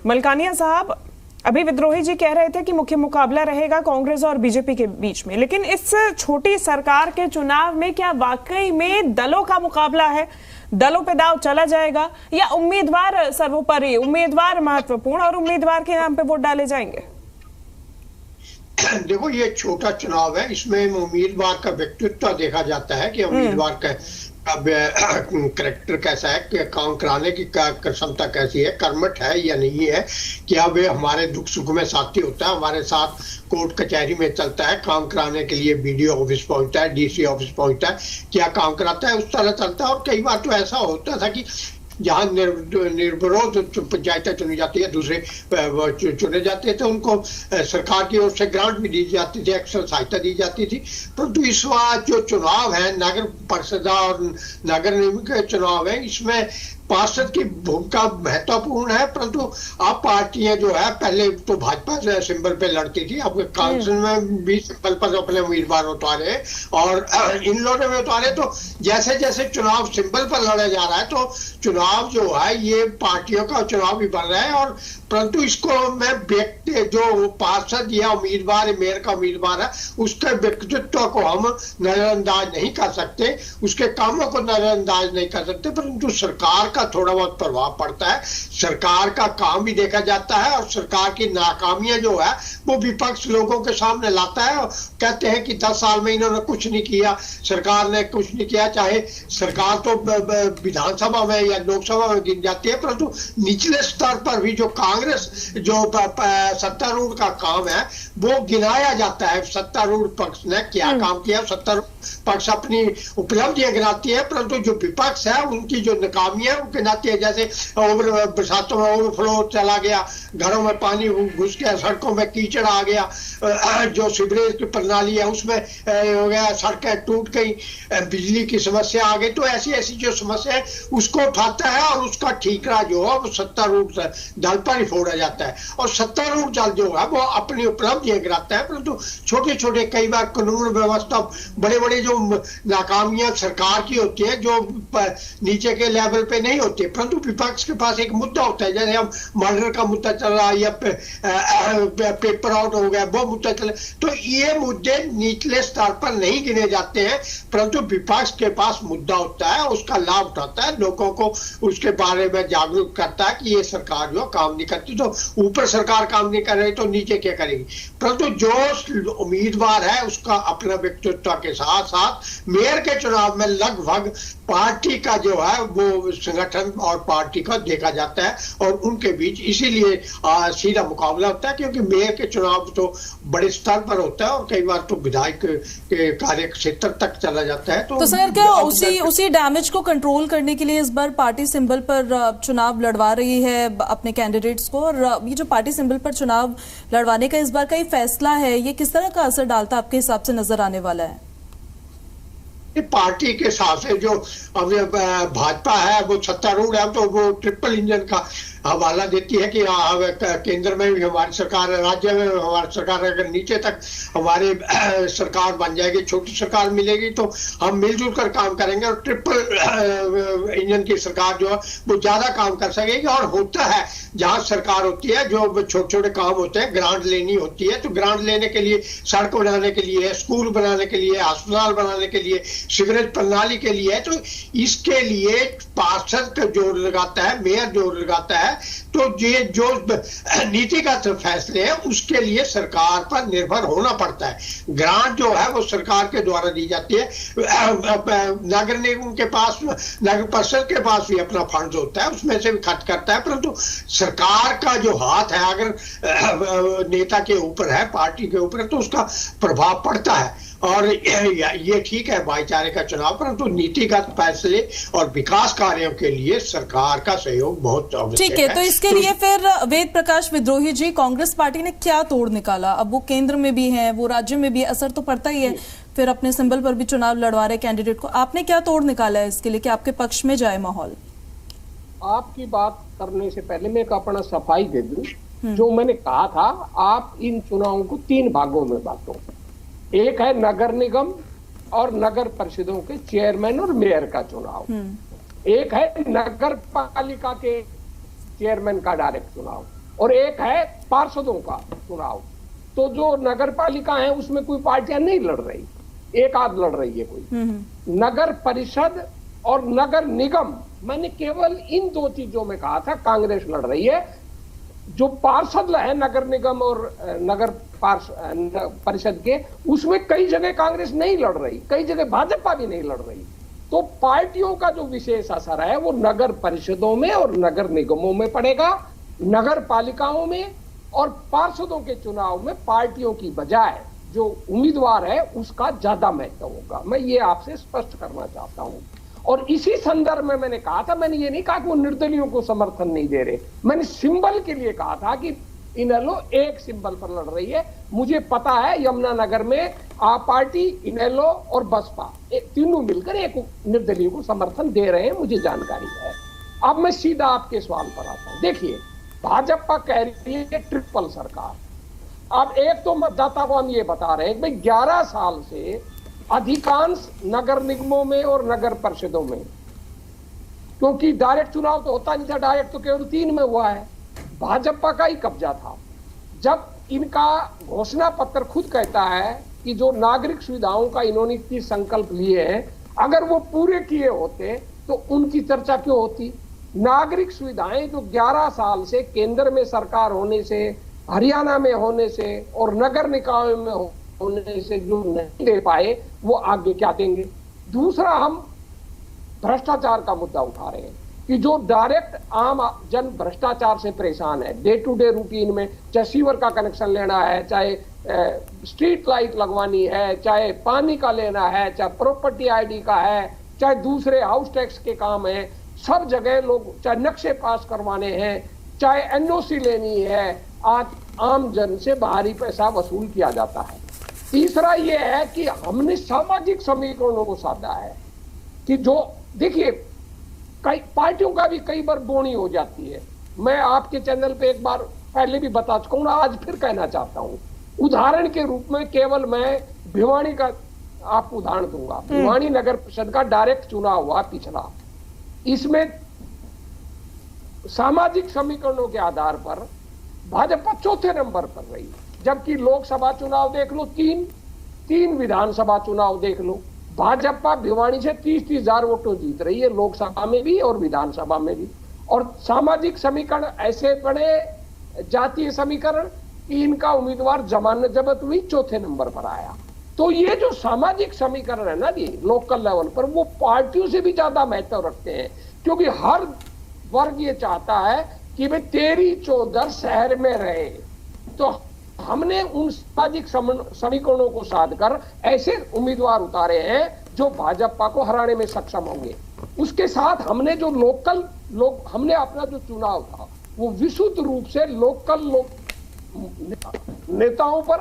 मलकानिया साहब, अभी विद्रोही जी कह रहे थे कि मुख्य मुकाबला रहेगा कांग्रेस और बीजेपी के बीच में, लेकिन इस छोटी सरकार के चुनाव में क्या वाकई में दलों का मुकाबला है? दलों पे दाव चला जाएगा या उम्मीदवार सर्वोपरि, उम्मीदवार महत्वपूर्ण और उम्मीदवार के नाम पे वोट डाले जाएंगे? देखो, ये छोटा चुनाव है, इसमें उम्मीदवार का व्यक्तित्व देखा जाता है कि उम्मीदवार का करेक्टर कैसा है, काम कराने की क्षमता कैसी है, कर्मठ है या नहीं है, क्या वे हमारे दुख सुख में साथी होता है, हमारे साथ कोर्ट कचहरी में चलता है, काम कराने के लिए बीडीओ ऑफिस पहुंचता है, डीसी ऑफिस पहुंचता है, क्या काम कराता है, उस तरह चलता है। और कई बार तो ऐसा होता था कि जहाँ निर्विरोध पंचायतें चुनी जाती है, दूसरे चुने जाते थे, उनको सरकार की ओर से ग्रांट भी दी जाती थी, एक्स्ट्रा सहायता दी जाती थी। परंतु इस बार जो चुनाव है, नगर परिषद और नगर निगम के चुनाव है, इसमें पार्षद की भूमिका महत्वपूर्ण है। परंतु अब पार्टियां जो है, पहले तो भाजपा से सिंबल पे लड़ती थी, अब कांग्रेस में भी सिंबल पर अपने उम्मीदवार उतारे और इन लोगों में उतारे। तो जैसे जैसे चुनाव सिंबल पर लड़ा जा रहा है, तो चुनाव जो है ये पार्टियों का चुनाव भी बन रहा है। और परंतु इसको मैं व्यक्ति जो पार्षद या उम्मीदवार, मेयर का उम्मीदवार है, उसके व्यक्तित्व को हम नजरअंदाज नहीं कर सकते, उसके कामों को नजरअंदाज नहीं कर सकते। परंतु सरकार का थोड़ा बहुत प्रभाव पड़ता है, सरकार का काम भी देखा जाता है और सरकार की नाकामियां जो है वो विपक्ष लोगों के सामने लाता है। और कहते हैं कि 10 साल में इन्होंने कुछ नहीं किया, सरकार ने कुछ नहीं किया। चाहे सरकार तो विधानसभा में या लोकसभा में गिन जाती है, परंतु निचले स्तर पर भी जो कांग्रेस जो सत्तारूढ़ का काम है वो गिनाया जाता है। सत्तारूढ़ पक्ष ने क्या काम किया, सत्तारूढ़ पक्ष अपनी उपलब्धियां गिनाती है, परंतु जो विपक्ष है उनकी जो नाकामियां वो गिनाती है। जैसे बरसातों में ओवरफ्लो चला गया, घरों में पानी घुस गया, सड़कों में कीचड़ आ गया, जो सीवरेज की प्रणाली है उसमें हो गया, सड़कें टूट गई, बिजली की समस्या आ गई। तो ऐसी ऐसी जो समस्या है उसको उठाता है और उसका ठीकरा जो है वो सत्तारूढ़ दल पर ही फोड़ा जाता है। और सत्तारूढ़ दल जो है वो अपनी उपलब्धियां गिनाता है, परंतु छोटे छोटे कई बार कानून व्यवस्था, बड़े बड़े जो नाकामियां सरकार की होती है जो नीचे के लेवल पे नहीं होती, परंतु विपक्ष के पास एक मुद्दा होता है। जैसे हम मर्डर का मुद्दा चल रहा है या पेपर आउट हो गया, वो मुद्दा चल, तो ये मुद्दे निचले स्तर पर नहीं गिने जाते हैं, परंतु विपक्ष के पास मुद्दा होता है, उसका लाभ उठाता है, लोगों को उसके बारे में जागरूक करता है कि ये सरकार जो काम नहीं करती, तो ऊपर सरकार काम नहीं कर रही तो नीचे क्या करेगी। परंतु जो उम्मीदवार है उसका अपना व्यक्तित्व के साथ साथ मेयर के चुनाव में लगभग पार्टी का जो है वो संगठन और पार्टी का देखा जाता है और उनके बीच इसीलिए सीधा मुकाबला होता है, क्योंकि मेयर के चुनाव तो बड़े स्तर पर होता है और कई बार तो विधायक के कार्य क्षेत्र तक चला जाता है। तो सर, क्या उसी डैमेज को कंट्रोल करने के लिए इस बार पार्टी सिंबल पर चुनाव लड़वा रही है अपने कैंडिडेट्स को? और ये जो पार्टी सिंबल पर चुनाव लड़वाने का इस बार का ये फैसला है, ये किस तरह का असर डालता आपके हिसाब से नजर आने वाला है? पार्टी के हिसाब से जो अब भाजपा है वो सत्तारूढ़ है, तो वो ट्रिपल इंजन का हवाला देती है कि केंद्र में भी हमारी सरकार है, राज्य में हमारी सरकार है। अगर नीचे तक हमारी सरकार बन जाएगी, छोटी सरकार मिलेगी, तो हम मिलजुल कर काम करेंगे और ट्रिपल इंजन की सरकार जो है वो ज्यादा काम कर सकेगी। और होता है जहां सरकार होती है, जो छोटे छोटे काम होते हैं, ग्रांट लेनी होती है, तो ग्रांट लेने के लिए, सड़क बनाने के लिए, स्कूल बनाने के लिए, अस्पताल बनाने के लिए, सीवरेज प्रणाली के लिए, तो इसके लिए पार्षद का जोर लगाता है, मेयर जोर लगाता है। तो ये जो नीतिगत फैसले हैं उसके लिए सरकार पर निर्भर होना पड़ता है। ग्रांट जो है वो सरकार के द्वारा दी जाती है, नगर निगम के पास, नगर परिषद के पास भी अपना फंड होता है, उसमें से भी खर्च करता है। परंतु सरकार का जो हाथ है अगर नेता के ऊपर है, पार्टी के ऊपर है, तो उसका प्रभाव पड़ता है। और ये ठीक है भाईचारे का चुनाव, परंतु नीतिगत फैसले और विकास कार्यों के लिए सरकार का सहयोग बहुत आवश्यक है। ठीक है, तो इसके लिए फिर वेद प्रकाश विद्रोही जी, कांग्रेस पार्टी ने क्या तोड़ निकाला? अब वो केंद्र में भी है, वो राज्य में भी, असर तो पड़ता ही है, फिर अपने सिंबल पर भी चुनाव लड़वा रहे कैंडिडेट को, आपने क्या तोड़ निकाला है इसके लिए कि आपके पक्ष में जाए माहौल? आपकी बात करने से पहले मैं एक अपना सफाई दे दूं। जो मैंने कहा था, आप इन चुनावों को 3 भागों में बांटो। एक है नगर निगम और नगर परिषदों के चेयरमैन और मेयर का चुनाव, एक है नगर पालिका के चेयरमैन का डायरेक्ट चुनाव, और एक है पार्षदों का चुनाव। तो जो नगर पालिका है उसमें कोई पार्टियां नहीं लड़ रही, एक आध लड़ रही है कोई। नगर परिषद और नगर निगम, मैंने केवल इन दो चीजों में कहा था कांग्रेस लड़ रही है। जो पार्षद है नगर निगम और नगर परिषद के, उसमें कई जगह कांग्रेस नहीं लड़ रही, कई जगह भाजपा भी नहीं लड़ रही। तो पार्टियों का जो विशेष असर है वो नगर परिषदों में और नगर निगमों में पड़ेगा, नगर पालिकाओं में और पार्षदों के चुनाव में पार्टियों की बजाय जो उम्मीदवार है उसका ज्यादा महत्व होगा। मैं ये आपसे स्पष्ट करना चाहता हूं। और इसी संदर्भ में मैंने कहा था, मैंने ये नहीं कहा कि वो निर्दलियों को समर्थन नहीं दे रहे, मैंने सिंबल के लिए कहा था कि इनेलो एक सिंबल पर लड़ रही है। मुझे पता है यमुनानगर में आप पार्टी, इनेलो और बसपा तीनों मिलकर एक निर्दलीय को समर्थन दे रहे हैं, मुझे जानकारी है। अब मैं सीधा आपके सवाल पर आता हूं। देखिए, भाजपा कह रही है ट्रिपल सरकार। अब एक तो मतदाता को हम ये बता रहे हैं भाई 11 साल से अधिकांश नगर निगमों में और नगर परिषदों में, क्योंकि डायरेक्ट चुनाव तो होता नहीं था, डायरेक्ट तो केवल 3 में हुआ है, भाजपा का ही कब्जा था। जब इनका घोषणा पत्र खुद कहता है कि जो नागरिक सुविधाओं का इन्होंने 30 संकल्प लिए हैं, अगर वो पूरे किए होते तो उनकी चर्चा क्यों होती। नागरिक सुविधाएं जो 11 साल से केंद्र में सरकार होने से, हरियाणा में होने से और नगर निकाय में होने से जो नहीं दे पाए, वो आगे क्या देंगे। दूसरा, हम भ्रष्टाचार का मुद्दा उठा रहे हैं कि जो डायरेक्ट आम जन भ्रष्टाचार से परेशान है, डे टू डे रूटीन में, चाहे सीवर का कनेक्शन लेना है, चाहे स्ट्रीट लाइट लगवानी है, चाहे पानी का लेना है, चाहे प्रॉपर्टी आईडी का है, चाहे दूसरे हाउस टैक्स के काम है, सब जगह लोग, चाहे नक्शे पास करवाने हैं, चाहे एनओसी लेनी है, आज आम जन से भारी पैसा वसूल किया जाता है। तीसरा ये है कि हमने सामाजिक समीकरणों को साधा है कि जो, देखिए, कई पार्टियों का भी कई बार बोनी हो जाती है। मैं आपके चैनल पे एक बार पहले भी बता चुका हूं, आज फिर कहना चाहता हूं। उदाहरण के रूप में केवल मैं भिवानी का आपको उदाहरण दूंगा। भिवानी नगर परिषद का डायरेक्ट चुनाव हुआ पिछला, इसमें सामाजिक समीकरणों के आधार पर भाजपा चौथे नंबर पर रही, जबकि लोकसभा चुनाव देख लो, तीन विधानसभा चुनाव देख लो, भाजपा भिवानी से 30-30 हजार वोटों जीत रही है, लोकसभा में भी और विधानसभा में भी। और सामाजिक समीकरण ऐसे बड़े जातीय समीकरण कि इनका उम्मीदवार जमानत जब्त हुई, चौथे नंबर पर आया। तो ये जो सामाजिक समीकरण है ना जी, लोकल लेवल पर, वो पार्टियों से भी ज्यादा महत्व रखते हैं, क्योंकि हर वर्ग ये चाहता है कि भाई तेरी चौधर शहर में रहे। तो हमने उन सामाजिक समीकरणों को साध कर ऐसे उम्मीदवार उतारे हैं जो भाजपा को हराने में सक्षम होंगे। उसके साथ हमने जो हमने अपना जो चुनाव था वो विशुद्ध रूप से लोकल नेताओं पर,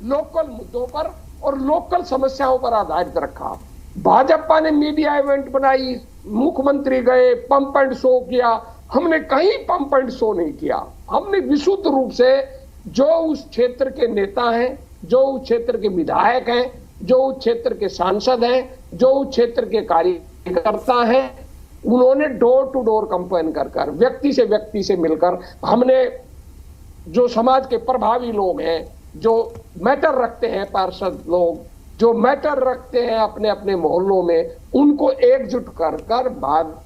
लोकल मुद्दों पर और लोकल समस्याओं पर आधारित रखा। भाजपा ने मीडिया इवेंट बनाई, मुख्यमंत्री गए, पंप एंड शो किया, हमने कहीं पंप एंड शो नहीं किया। हमने विशुद्ध रूप से जो उस क्षेत्र के नेता हैं, जो उस क्षेत्र के विधायक हैं, जो उस क्षेत्र के सांसद हैं, जो उस क्षेत्र के कार्यकर्ता हैं, उन्होंने डोर टू डोर कैंपेन कर व्यक्ति से मिलकर, हमने जो समाज के प्रभावी लोग हैं, जो मैटर रखते हैं, पार्षद लोग जो मैटर रखते हैं अपने अपने मोहल्लों में, उनको एकजुट कर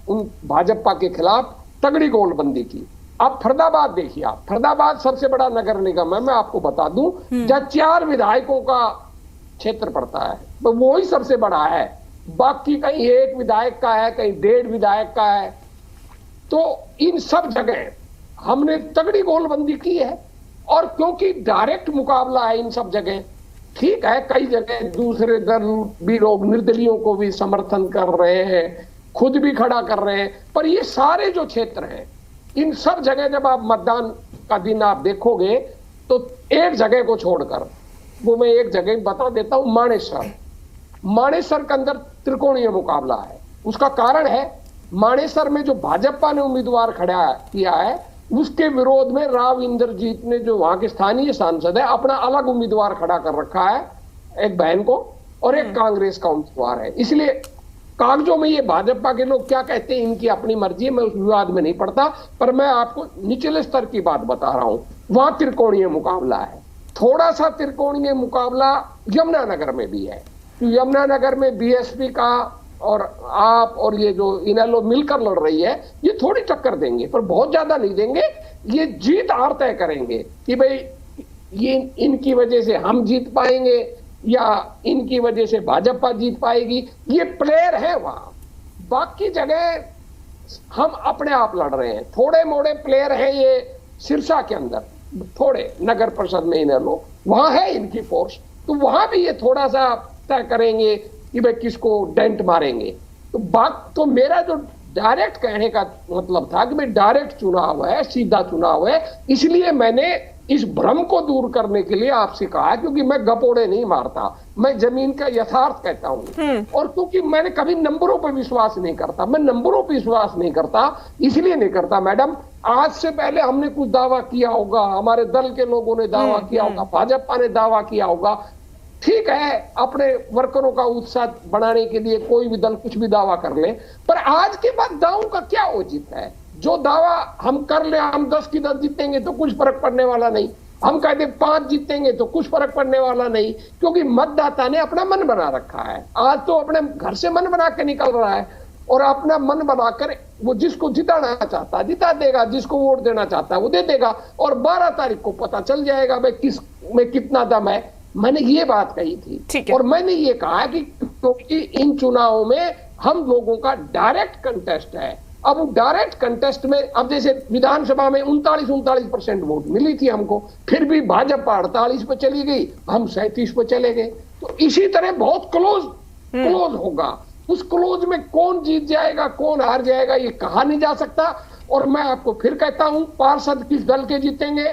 उन भाजपा के खिलाफ तगड़ी गोलबंदी की। अब फरीदाबाद देखिए, आप फरीदाबाद सबसे बड़ा नगर निगम है, मैं आपको बता दूं, जहां 4 विधायकों का क्षेत्र पड़ता है, तो वो ही सबसे बड़ा है। बाकी कहीं 1 विधायक का है, कहीं 1.5 विधायक का है। तो इन सब जगह हमने तगड़ी गोलबंदी की है। और क्योंकि डायरेक्ट मुकाबला है इन सब जगह, ठीक है, कई जगह दूसरे दल भी लोग निर्दलियों को भी समर्थन कर रहे हैं, खुद भी खड़ा कर रहे हैं, पर ये सारे जो क्षेत्र हैं, इन सब जगह जब आप मतदान का दिन आप देखोगे तो एक जगह को छोड़कर, वो मैं एक जगह बता देता हूं, मानेसर के अंदर त्रिकोणीय मुकाबला है। उसका कारण है, मानेसर में जो भाजपा ने उम्मीदवार खड़ा किया है, उसके विरोध में राव इंद्रजीत ने, जो वहां के स्थानीय सांसद है, अपना अलग उम्मीदवार खड़ा कर रखा है, एक बहन को, और एक कांग्रेस का उम्मीदवार है। इसलिए कागजों में ये भाजपा के लोग क्या कहते हैं इनकी अपनी मर्जी है, मैं उस विवाद में नहीं पड़ता, पर मैं आपको निचले स्तर की बात बता रहा हूं। वहां त्रिकोणीय मुकाबला है, थोड़ा सा त्रिकोणीय मुकाबला यमुनानगर में भी है। यमुनानगर में बीएसपी का और आप और ये जो इनेलो मिलकर लड़ रही है, ये थोड़ी टक्कर देंगे, पर बहुत ज्यादा नहीं देंगे। ये जीत हार तय करेंगे कि भाई ये इनकी वजह से हम जीत पाएंगे या इनकी वजह से भाजपा जीत पाएगी। ये प्लेयर है वहां, बाकी जगह हम अपने आप लड़ रहे हैं। थोड़े मोड़े प्लेयर हैं ये सिरसा के अंदर, थोड़े नगर परिषद में इनेलो, वहां है इनकी फोर्स, तो वहां भी ये थोड़ा सा तय करेंगे कि भाई किसको डेंट मारेंगे। तो मेरा जो डायरेक्ट कहने का मतलब था कि भाई डायरेक्ट चुनाव है, सीधा चुनाव है, इसलिए मैंने इस भ्रम को दूर करने के लिए आपसे कहा, क्योंकि मैं गपोड़े नहीं मारता, मैं जमीन का यथार्थ कहता हूं। और क्योंकि मैंने कभी नंबरों पर विश्वास नहीं करता, मैं नंबरों पर विश्वास नहीं करता, इसलिए नहीं करता मैडम, आज से पहले हमने कुछ दावा किया होगा, हमारे दल के लोगों ने दावा किया होगा, भाजपा ने दावा किया होगा, ठीक है, अपने वर्करों का उत्साह बढ़ाने के लिए कोई भी दल कुछ भी दावा कर ले, पर आज के बाद दावों का क्या औचित है? जो दावा हम कर ले, हम 10 की 10 जीतेंगे तो कुछ फर्क पड़ने वाला नहीं, हम कहते 5 जीतेंगे तो कुछ फर्क पड़ने वाला नहीं, क्योंकि मतदाता ने अपना मन बना रखा है। आज तो अपने घर से मन बना के निकल रहा है और अपना मन बनाकर वो जिसको जिताना चाहता है जिता देगा, जिसको वोट देना चाहता है वो दे देगा, और 12 तारीख को पता चल जाएगा भाई किस में कितना दम है। मैंने ये बात कही थी, और मैंने ये कहा कि क्योंकि इन चुनावों में हम लोगों का डायरेक्ट कंटेस्ट है। अब डायरेक्ट कंटेस्ट में, अब जैसे विधानसभा में 39% वोट मिली थी हमको, फिर भी भाजपा 48 पे चली गई, हम 37 पे चले गए। तो इसी तरह बहुत क्लोज होगा। उस क्लोज में कौन जीत जाएगा कौन हार जाएगा ये कहा नहीं जा सकता। और मैं आपको फिर कहता हूं, पार्षद किस दल के जीतेंगे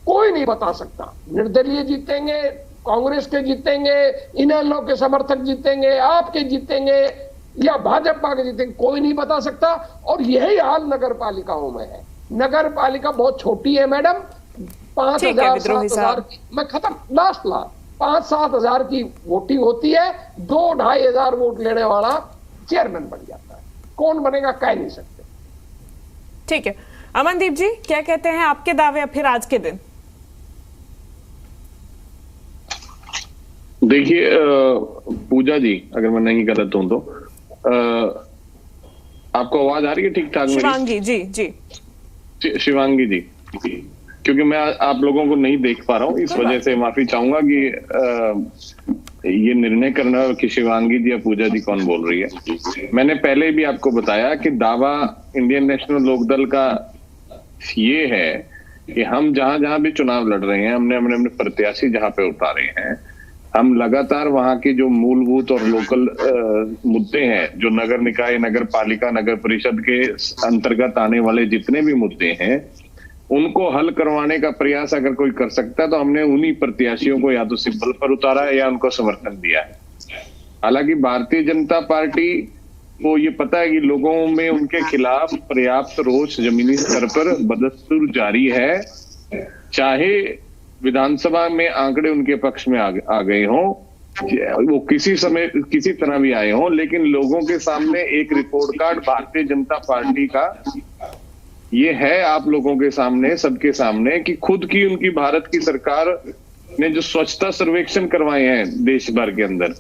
कोई नहीं बता सकता। निर्दलीय जीतेंगे, कांग्रेस के जीतेंगे, इनेलो के समर्थक जीतेंगे, आपके जीतेंगे या भाजपा के जीतेंगे, कोई नहीं बता सकता। और यही हाल नगर पालिकाओं में है। नगर पालिका बहुत छोटी है मैडम, 5,000 7,000 की, मैं खत्म, लास्ट 5-7 हजार की वोटिंग होती है, 2-2.5 हजार वोट लेने वाला चेयरमैन बन जाता है। कौन बनेगा कह नहीं सकते। ठीक है, अमनदीप जी क्या कहते हैं, आपके दावे अब फिर आज के दिन? देखिए पूजा जी, अगर मैं नहीं गलत हूं तो आपको आवाज आ रही है ठीक ठाक? शिवांगी जी शिवांगी जी, क्योंकि मैं आप लोगों को नहीं देख पा रहा हूँ, इस वजह से माफी चाहूंगा कि ये निर्णय करना कि शिवांगी जी या पूजा जी कौन बोल रही है। मैंने पहले भी आपको बताया कि दावा इंडियन नेशनल लोकदल का ये है कि हम जहां जहां भी चुनाव लड़ रहे हैं, हमने अपने प्रत्याशी जहां पे उतारे हैं, हम लगातार वहां के जो मूलभूत और लोकल मुद्दे हैं, जो नगर निकाय, नगर पालिका, नगर परिषद के अंतर्गत आने वाले जितने भी मुद्दे हैं, उनको हल करवाने का प्रयास अगर कोई कर सकता है तो हमने उन्हीं प्रत्याशियों को या तो सिंबल पर उतारा है या उनको समर्थन दिया है। हालांकि भारतीय जनता पार्टी को ये पता है कि लोगों में उनके खिलाफ पर्याप्त रोष जमीनी स्तर पर बदस्तूर जारी है, चाहे विधानसभा में आंकड़े उनके पक्ष में आ गए हों, वो किसी समय किसी तरह भी आए हों, लेकिन लोगों के सामने एक report card Bharatiya Janata party का ये है, आप लोगों के सामने, सबके सामने, कि खुद की उनकी भारत की सरकार ने जो स्वच्छता सर्वेक्षण करवाए हैं देश भर के अंदर,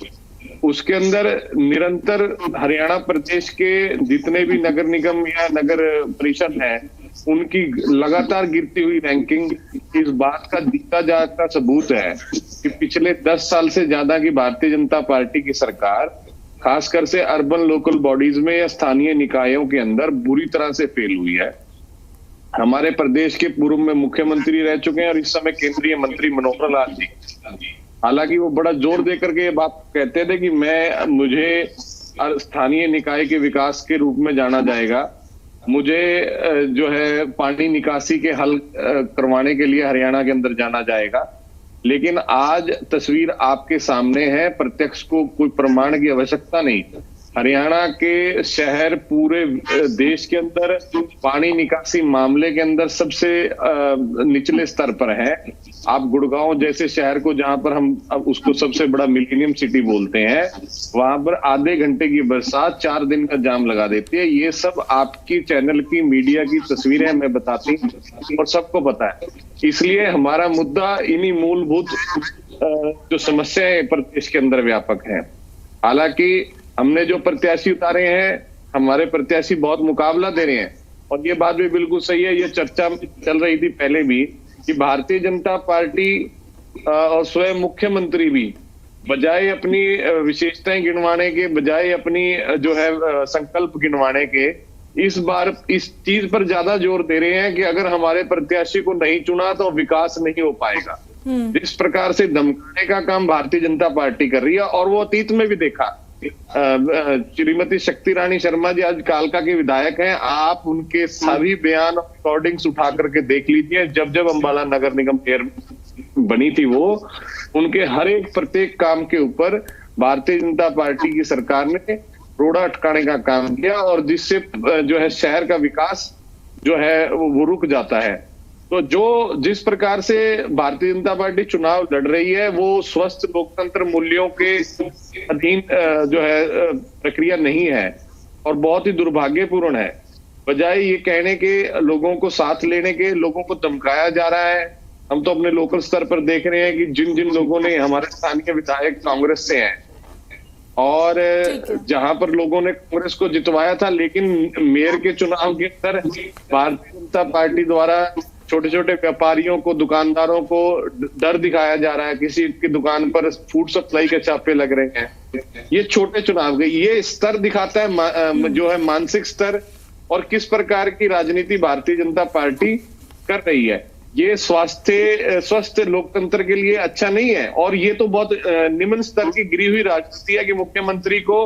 उसके अंदर निरंतर हरियाणा प्रदेश के जितने भी नगर निगम या नगर परिषद हैं, उनकी लगातार गिरती हुई रैंकिंग इस बात का दिखता जाता सबूत है कि पिछले 10 साल से ज्यादा की भारतीय जनता पार्टी की सरकार खासकर से अर्बन लोकल बॉडीज में या स्थानीय निकायों के अंदर बुरी तरह से फेल हुई है। हमारे प्रदेश के पूर्व में मुख्यमंत्री रह चुके हैं और इस समय केंद्रीय मंत्री मनोहर लाल जी, हालांकि वो बड़ा जोर देकर के ये बात कहते थे कि मुझे स्थानीय निकाय के विकास के रूप में जाना जाएगा, मुझे जो है पानी निकासी के हल करवाने के लिए हरियाणा के अंदर जाना जाएगा। लेकिन आज तस्वीर आपके सामने है, प्रत्यक्ष को कोई प्रमाण की आवश्यकता नहीं हरियाणा के शहर पूरे देश के अंदर पानी निकासी मामले के अंदर सबसे निचले स्तर पर है। आप गुड़गांव जैसे शहर को, जहां पर हम अब उसको सबसे बड़ा मिलेनियम सिटी बोलते हैं, वहां पर आधे घंटे की बरसात 4 दिन का जाम लगा देती है। ये सब आपकी चैनल की, मीडिया की तस्वीरें हमें बताती हैं और सबको पता है। इसलिए हमारा मुद्दा इन्हीं मूलभूत जो समस्याएं प्रदेश के अंदर व्यापक हैं। हालांकि हमने जो प्रत्याशी उतारे हैं, हमारे प्रत्याशी बहुत मुकाबला दे रहे हैं और ये बात भी बिल्कुल सही है। ये चर्चा चल रही थी पहले भी कि भारतीय जनता पार्टी और स्वयं मुख्यमंत्री भी बजाय अपनी विशेषताएं गिनवाने के, बजाय अपनी जो है संकल्प गिनवाने के, इस बार इस चीज पर ज्यादा जोर दे रहे हैं कि अगर हमारे प्रत्याशी को नहीं चुना तो विकास नहीं हो पाएगा। इस प्रकार से धमकाने का काम भारतीय जनता पार्टी कर रही है। और वो अतीत में भी देखा, श्रीमती शक्ति रानी शर्मा जी आज कालका के विधायक हैं। आप उनके सभी बयान और रिकॉर्डिंग्स उठा करके देख लीजिए। जब जब अंबाला नगर निगम मेयर बनी थी, वो उनके हर एक प्रत्येक काम के ऊपर भारतीय जनता पार्टी की सरकार ने रोड़ा अटकाने का काम किया और जिससे जो है शहर का विकास जो है वो रुक जाता है। तो जिस प्रकार से भारतीय जनता पार्टी चुनाव लड़ रही है, वो स्वस्थ लोकतंत्र मूल्यों के अधीन जो है प्रक्रिया नहीं है और बहुत ही दुर्भाग्यपूर्ण है। बजाय ये कहने के, लोगों को साथ लेने के, लोगों को धमकाया जा रहा है। हम तो अपने लोकल स्तर पर देख रहे हैं कि जिन जिन लोगों ने, हमारे स्थानीय विधायक कांग्रेस से हैं और जहां पर लोगों ने कांग्रेस को जितवाया था, लेकिन मेयर के चुनाव के अंदर भारतीय जनता पार्टी द्वारा छोटे छोटे व्यापारियों को, दुकानदारों को डर दिखाया जा रहा है। किसी की दुकान पर फूड सप्लाई के छापे लग रहे हैं। ये छोटे चुनाव के ये स्तर दिखाता है जो है मानसिक स्तर और किस प्रकार की राजनीति भारतीय जनता पार्टी कर रही है। ये स्वस्थ लोकतंत्र के लिए अच्छा नहीं है और ये तो बहुत निम्न स्तर की गिरी हुई राजनीति है कि मुख्यमंत्री को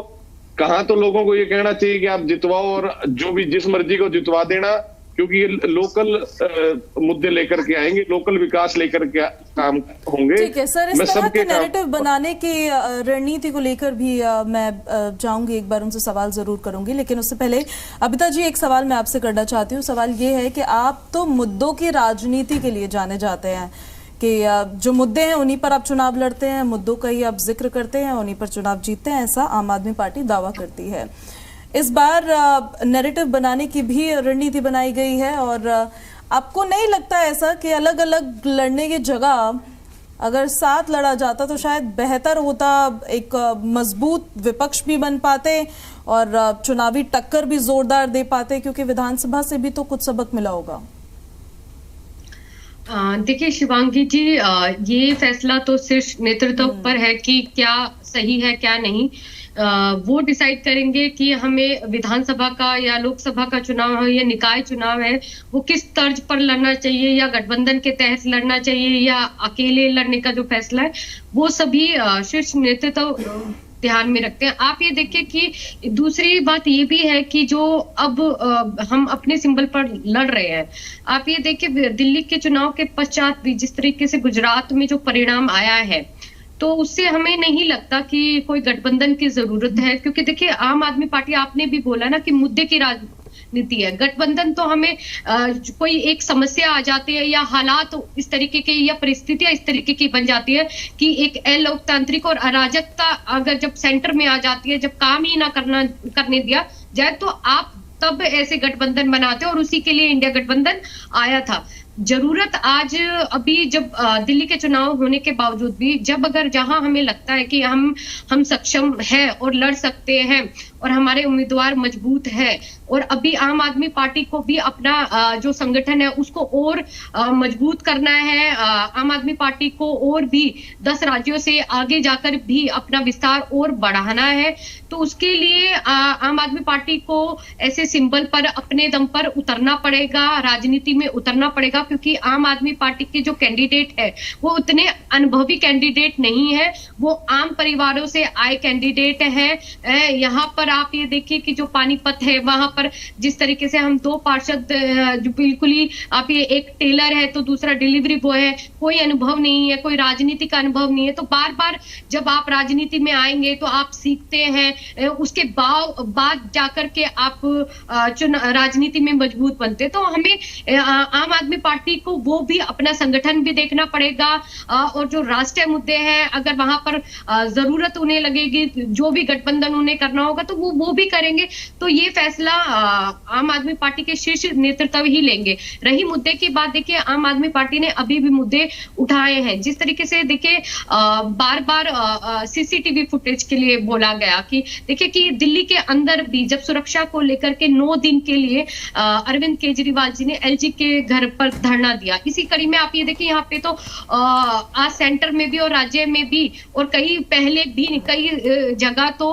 कहां तो लोगों को ये कहना चाहिए कि आप जितवाओ और जो भी जिस मर्जी को जितवा देना, क्योंकि ये लोकल मुद्दे लेकर के आएंगे, लोकल विकास लेकर के काम होंगे। ठीक है सर, इस तरह के नैरेटिव बनाने की रणनीति को लेकर भी मैं जाऊंगी, एक बार उनसे सवाल जरूर करूंगी, लेकिन उससे पहले अबिता जी एक सवाल मैं आपसे करना चाहती हूँ। सवाल ये है कि आप तो मुद्दों की राजनीति के लिए जाने जाते हैं कि जो मुद्दे हैं उन्हीं पर आप चुनाव लड़ते हैं, मुद्दों का ही आप जिक्र करते हैं, उन्हीं पर चुनाव जीतते हैं, ऐसा आम आदमी पार्टी दावा करती है। इस बार नैरेटिव बनाने की भी रणनीति बनाई गई है और आपको नहीं लगता ऐसा कि अलग अलग लड़ने की जगह अगर साथ लड़ा जाता तो शायद बेहतर होता, एक मजबूत विपक्ष भी बन पाते और चुनावी टक्कर भी जोरदार दे पाते, क्योंकि विधानसभा से भी तो कुछ सबक मिला होगा। देखिए शिवांगी जी, ये फैसला तो सिर्फ नेतृत्व पर है कि क्या सही है क्या नहीं। वो डिसाइड करेंगे कि हमें विधानसभा का या लोकसभा का चुनाव है या निकाय चुनाव है, वो किस तर्ज पर लड़ना चाहिए, या गठबंधन के तहत लड़ना चाहिए या अकेले लड़ने का जो फैसला है, वो सभी शीर्ष नेतृत्व ध्यान में रखते हैं। आप ये देखिए कि दूसरी बात ये भी है कि जो अब हम अपने सिंबल पर लड़ रहे हैं, आप ये देखिए दिल्ली के चुनाव के पश्चात भी जिस तरीके से गुजरात में जो परिणाम आया है, तो उससे हमें नहीं लगता कि कोई गठबंधन की जरूरत है। क्योंकि देखिए आम आदमी पार्टी, आपने भी बोला ना कि मुद्दे की राजनीति है। गठबंधन तो हमें कोई एक समस्या आ जाती है या हालात इस तरीके के या परिस्थितियां इस तरीके की बन जाती है कि एक अलोकतांत्रिक और अराजकता अगर जब सेंटर में आ जाती है, जब काम ही ना करने दिया जाए, तो आप तब ऐसे गठबंधन बनाते हैं और उसी के लिए इंडिया गठबंधन आया था। जरूरत आज अभी जब दिल्ली के चुनाव होने के बावजूद भी, जब अगर जहां हमें लगता है कि हम सक्षम है और लड़ सकते हैं और हमारे उम्मीदवार मजबूत है, और अभी आम आदमी पार्टी को भी अपना जो संगठन है उसको और मजबूत करना है, आम आदमी पार्टी को और भी 10 राज्यों से आगे जाकर भी अपना विस्तार और बढ़ाना है, तो उसके लिए आम आदमी पार्टी को ऐसे सिंबल पर अपने दम पर उतरना पड़ेगा, राजनीति में उतरना पड़ेगा। क्योंकि आम आदमी पार्टी के जो कैंडिडेट है वो उतने अनुभवी कैंडिडेट नहीं है, वो आम परिवारों से आए कैंडिडेट है। यहाँ पर आप ये देखिए कि जो पानीपत है वहां पर जिस तरीके से हम 2 पार्षद जो बिल्कुल ही आप ये एक टेलर है तो दूसरा डिलीवरी बॉय है, कोई अनुभव नहीं है, कोई राजनीति का अनुभव नहीं है। तो बार बार जब आप राजनीति में आएंगे तो आप सीखते हैं, उसके बाद जाकर के आप राजनीति में मजबूत बनते। तो हमें आम आदमी पार्टी को वो भी अपना संगठन भी देखना पड़ेगा और जो राष्ट्रीय मुद्दे हैं अगर वहां पर जरूरत उन्हें लगेगी, जो भी गठबंधन उन्हें करना होगा तो वो भी करेंगे। तो ये फैसला आम आदमी पार्टी के शीर्ष नेतृत्व ही लेंगे। रही मुद्दे की बात, देखिए आम आदमी पार्टी ने अभी भी मुद्दे उठाए हैं। जिस तरीके से देखिए बार बार सीसीटीवी फुटेज के लिए बोला गया कि देखिए कि दिल्ली के अंदर भी जब सुरक्षा को लेकर के 9 दिन के लिए अरविंद केजरीवाल जी ने एलजी के घर पर धरना दिया। इसी कड़ी में आप ये देखिए यहाँ पे तो आज सेंटर में भी और राज्य में भी और कई पहले भी कई जगह तो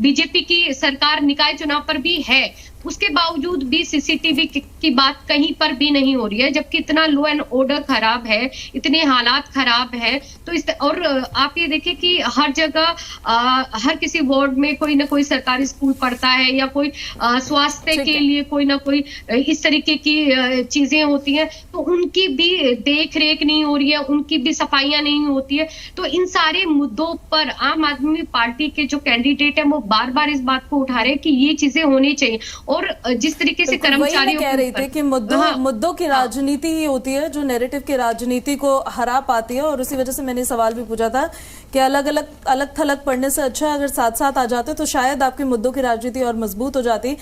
बीजेपी की सरकार निकाय चुनाव पर भी है, उसके बावजूद भी सीसीटीवी की बात कहीं पर भी नहीं हो रही है, जबकि इतना लो एंड ऑर्डर खराब है, इतने हालात खराब है। तो और आप ये देखिए कि हर जगह हर किसी वार्ड में कोई ना कोई सरकारी स्कूल पड़ता है या कोई स्वास्थ्य के लिए कोई ना कोई इस तरीके की चीजें होती हैं, तो उनकी भी देख रेख नहीं हो रही है, उनकी भी सफाइयां नहीं होती है। तो इन सारे मुद्दों पर आम आदमी पार्टी के जो कैंडिडेट है वो बार बार इस बात को उठा रहे हैं कि ये चीजें होनी चाहिए। और जिस तरीके से कर्मचारियों कह रही थी कि मुद्दों की राजनीति ही होती है जो नैरेटिव की राजनीति को हरा पाती है। और उसी वजह से मैंने सवाल भी पूछा था कि अलग थलग पढ़ने से अच्छा अगर साथ साथ आ जाते तो शायद आपके मुद्दों की राजनीति और मजबूत हो जाती।